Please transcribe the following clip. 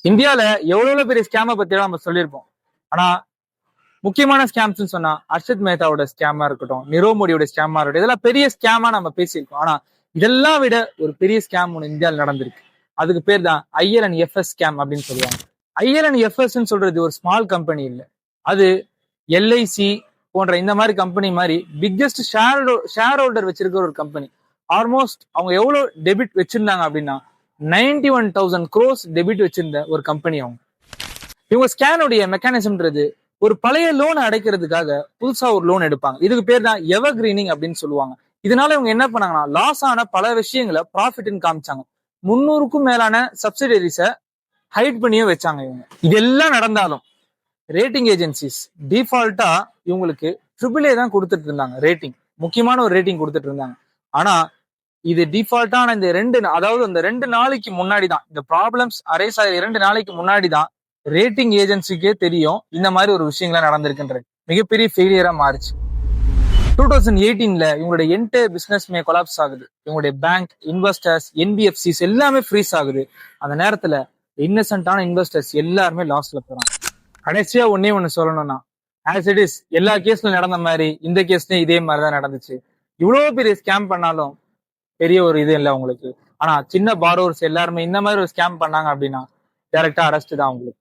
இந்தியால எவ்வளவு பெரிய ஸ்கேமை பத்தி நம்ம சொல்லியிருப்போம். ஆனா முக்கியமான ஸ்கேம்ஸ் சொன்னா அர்ஷத் மேத்தாவோட ஸ்கேமா இருக்கட்டும், நிரவ் மோடியோட ஸ்கேமா இருக்கட்டும், இதெல்லாம் பெரிய ஸ்கேமா நம்ம பேசியிருக்கோம். ஆனா இதெல்லாம் விட ஒரு பெரிய ஸ்கேம் ஒன்று இந்தியாவில் நடந்திருக்கு. அதுக்கு பேர் தான் IL&FS ஸ்கேம் அப்படின்னு சொல்லுவாங்க. IL&FS சொல்றது ஒரு ஸ்மால் கம்பெனி இல்லை. அது LIC போன்ற இந்த மாதிரி கம்பெனி மாதிரி பிக்கெஸ்ட் ஷேர் ஹோல்டர் வச்சிருக்கிற ஒரு கம்பெனி. ஆல்மோஸ்ட் அவங்க எவ்வளவு டெபிட் வச்சிருந்தாங்க அப்படின்னா 91,000 crores டெபிட் வச்சிருந்த ஒரு கம்பெனி அவங்க. இவங்க ஸ்கேனுடைய மெக்கானிசம்ன்றது ஒரு பழைய லோன் அடைக்கிறதுக்காக புதுசா ஒரு லோன் எடுப்பாங்க. இதுக்கு பேர் தான் எவர் கிரீனிங் அப்படின்னு சொல்லுவாங்க. இதனால இவங்க என்ன பண்ணாங்கன்னா லாஸ் ஆன பல விஷயங்களை ப்ராஃபிட்னு காமிச்சாங்க. 300க்கும் மேலான சப்சிடரிஸை ஹைட் பண்ணியும் வச்சாங்க இவங்க. இதெல்லாம் நடந்தாலும் ரேட்டிங் ஏஜென்சிஸ் டிஃபால்ட்டா இவங்களுக்கு AAA தான் கொடுத்துட்டு இருந்தாங்க. ரேட்டிங் முக்கியமான ஒரு ரேட்டிங் கொடுத்துட்டு இருந்தாங்க. ஆனா இது டிஃபால்ட்டான இந்த அந்த 2 நாளைக்கு முன்னாடி தான் இந்த ப்ராப்ளம்ஸ் அரைஸ் ஆகிற 2 நாளைக்கு முன்னாடி தான் ரேட்டிங் ஏஜென்சிக்கே தெரியும் இந்த மாதிரி ஒரு விஷயங்கள்லாம் நடந்திருக்குன்றது. மிகப்பெரிய ஃபெயிலியரா மாறிச்சு. 2018ல இவங்களுடைய என்டையர் பிசினஸ்மே கொலாப்ஸ் ஆகுது. இவங்களுடைய பேங்க், இன்வெஸ்டர்ஸ், NBFCs எல்லாமே ஃப்ரீஸ் ஆகுது. அந்த நேரத்துல இன்னசென்ட்டான இன்வெஸ்டர்ஸ் எல்லாருமே லாஸ்ல போறாங்க. கடைசியா ஒண்ணு சொல்லணும்னா, ஆஸ் இட் இஸ் எல்லா கேஸ்ல நடந்த மாதிரி இந்த கேஸ்லயும் இதே மாதிரிதான் நடந்துச்சு. இவ்வளவு பெரிய ஸ்கேம் பண்ணாலும் பெரிய ஒரு இது இல்லை உங்களுக்கு. ஆனா சின்ன பாரோவர்ஸ் எல்லாருமே இந்த மாதிரி ஒரு ஸ்கேம் பண்ணாங்க அப்படின்னா டைரக்டா அரெஸ்ட் தான் உங்களுக்கு.